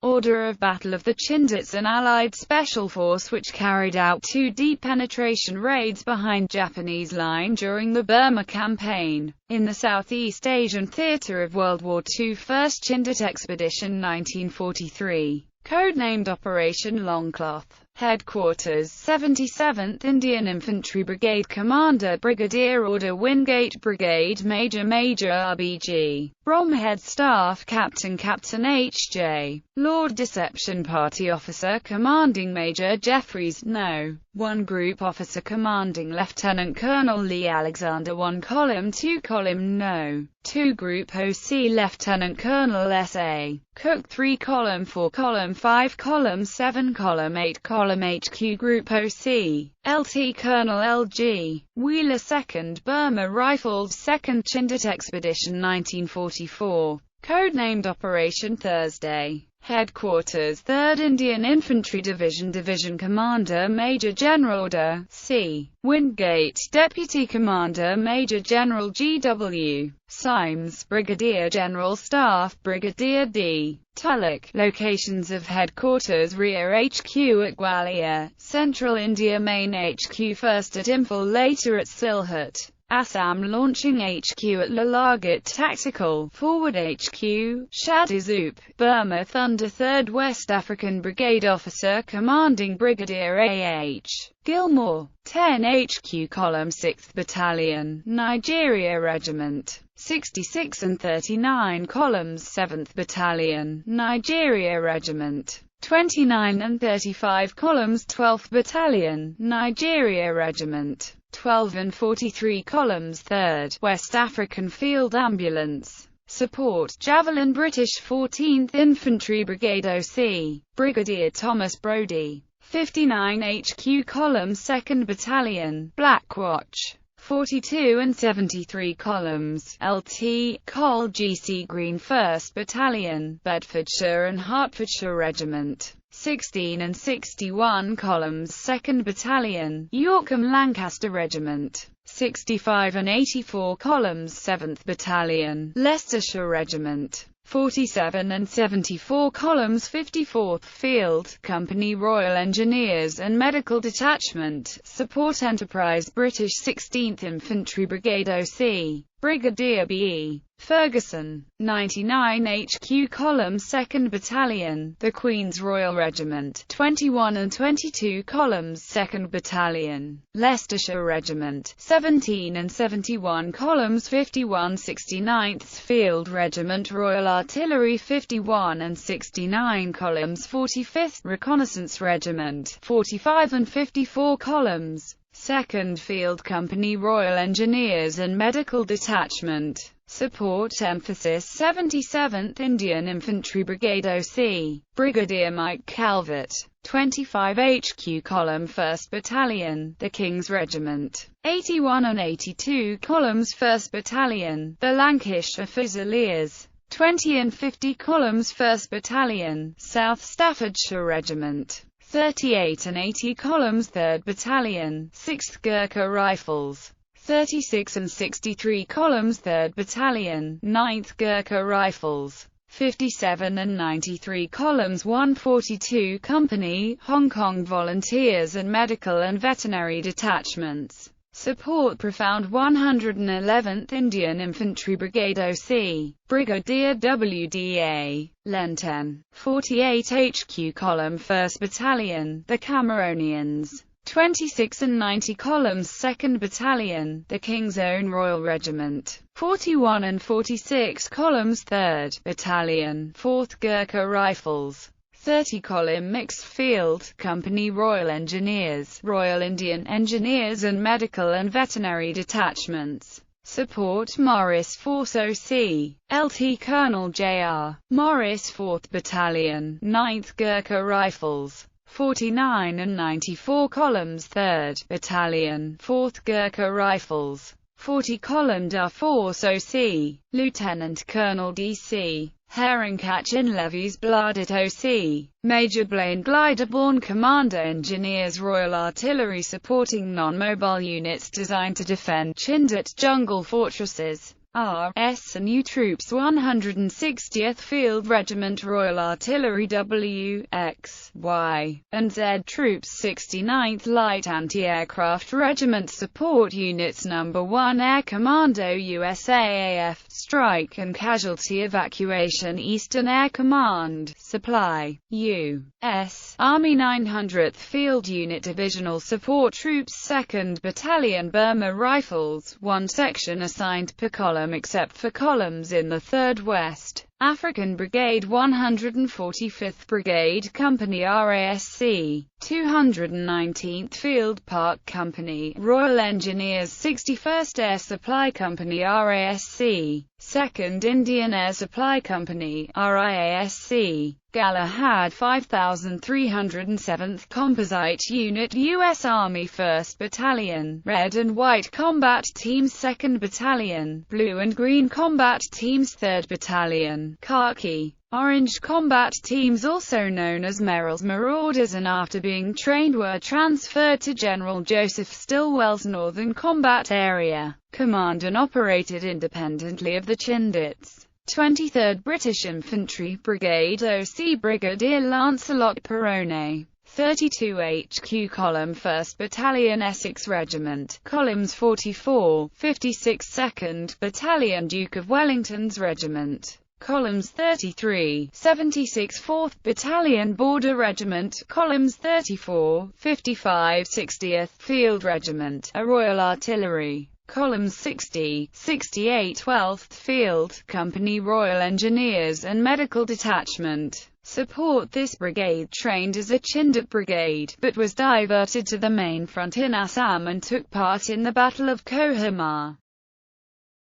Order of Battle of the Chindits, an Allied special force which carried out 2 deep penetration raids behind Japanese line during the Burma Campaign, in the Southeast Asian theater of World War II. 1st Chindit Expedition 1943. Codenamed Operation Longcloth. Headquarters 77th Indian Infantry Brigade Commander Brigadier Order Wingate Brigade Major Major RBG Bromhead Staff Captain Captain H.J. Lord Deception Party Officer Commanding Major Jeffries No. 1 Group Officer Commanding Lieutenant Colonel Lee Alexander 1 Column 2 Column No. 2 Group OC Lieutenant Colonel S.A. Cook 3 Column 4 Column 5 Column 7 Column 8 Column HQ Group OC LT Colonel L.G. Wheeler 2nd Burma Rifles 2nd Chindit Expedition 1944. Codenamed Operation Thursday. Headquarters 3rd Indian Infantry Division Division Commander Major General Order C. Wingate Deputy Commander Major General G.W. Symes Brigadier General Staff Brigadier D. Tulloch. Locations of Headquarters: Rear HQ at Gwalior, Central India. Main HQ first at Imphal, later at Sylhet, Assam. Launching HQ at Lalaghat. Tactical Forward HQ, Shadizoop, Burma. Thunder 3rd West African Brigade Officer Commanding Brigadier A.H. Gilmore. 10 HQ Column 6th Battalion, Nigeria Regiment. 66 and 39 Columns 7th Battalion, Nigeria Regiment. 29 and 35 Columns 12th Battalion, Nigeria Regiment. 12 and 43 Columns 3rd West African Field Ambulance. Support Javelin British 14th Infantry Brigade OC, Brigadier Thomas Brodie. 59 HQ Column 2nd Battalion, Black Watch. 42 and 73 Columns, LT, Col GC Green 1st Battalion, Bedfordshire and Hertfordshire Regiment. 16 and 61 Columns 2nd Battalion, Yorkham Lancaster Regiment. 65 and 84 Columns 7th Battalion, Leicestershire Regiment. 47 and 74 Columns 54th Field Company Royal Engineers and Medical Detachment. Support Enterprise British 16th Infantry Brigade OC, Brigadier B.E. Ferguson. 99 HQ Column 2nd Battalion, the Queen's Royal Regiment. 21 and 22 Columns 2nd Battalion, Leicestershire Regiment. 17 and 71 Columns 51 69th Field Regiment Royal Artillery. 51 and 69 Columns 45th Reconnaissance Regiment. 45 and 54 Columns 2nd Field Company Royal Engineers and Medical Detachment. Support Emphasis 77th Indian Infantry Brigade OC, Brigadier Mike Calvert. 25 HQ Column 1st Battalion, the King's Regiment. 81 and 82 Columns 1st Battalion, the Lancashire Fusiliers. 20 and 50 Columns 1st Battalion, South Staffordshire Regiment. 38 and 80 Columns 3rd Battalion, 6th Gurkha Rifles. 36 and 63 Columns 3rd Battalion, 9th Gurkha Rifles. 57 and 93 Columns 142 Company, Hong Kong Volunteers and Medical and Veterinary Detachments. Support Profound 111th Indian Infantry Brigade OC, Brigadier W.D.A. Lenten. 48 HQ Column 1st Battalion, the Cameronians. 26 and 90 Columns 2nd Battalion, the King's Own Royal Regiment. 41 and 46 Columns 3rd Battalion, 4th Gurkha Rifles. 30 Column Mixed Field Company Royal Engineers, Royal Indian Engineers and Medical and Veterinary Detachments. Support Morris Force OC, LT Colonel J.R. Morris 4th Battalion, 9th Gurkha Rifles. 49 and 94 Columns 3rd Battalion, 4th Gurkha Rifles. 40 Column DA Force OC, Lieutenant Colonel D.C. Herringcatch in Levy's Bladet OC, Major Blaine Gliderborn Commander Engineers Royal Artillery supporting non-mobile units designed to defend Chindit jungle fortresses. R.S. and U Troops 160th Field Regiment Royal Artillery W, X, Y, and Z Troops 69th Light Anti-Aircraft Regiment Support Units No. 1 Air Commando USAAF, Strike and Casualty Evacuation Eastern Air Command, Supply, U.S. Army 900th Field Unit Divisional Support Troops 2nd Battalion Burma Rifles, 1 section assigned per column except for columns in the 3rd West African Brigade 145th Brigade Company RASC, 219th Field Park Company, Royal Engineers 61st Air Supply Company RASC, 2nd Indian Air Supply Company RIASC, Galahad 5307th Composite Unit U.S. Army 1st Battalion, Red and White Combat Teams 2nd Battalion, Blue and Green Combat Teams 3rd Battalion, Khaki, Orange Combat Teams also known as Merrill's Marauders, and after being trained were transferred to General Joseph Stilwell's Northern Combat Area Command and operated independently of the Chindits. 23rd British Infantry Brigade OC Brigadier Lancelot Perrone, 32 HQ Column 1st Battalion Essex Regiment, Columns 44, 56 2nd Battalion Duke of Wellington's Regiment, Columns 33, 76 4th Battalion Border Regiment, Columns 34, 55 60th Field Regiment, a Royal Artillery, Columns 60, 68 12th Field Company Royal Engineers and Medical Detachment. Support. This brigade trained as a Chindit brigade, but was diverted to the main front in Assam and took part in the Battle of Kohima.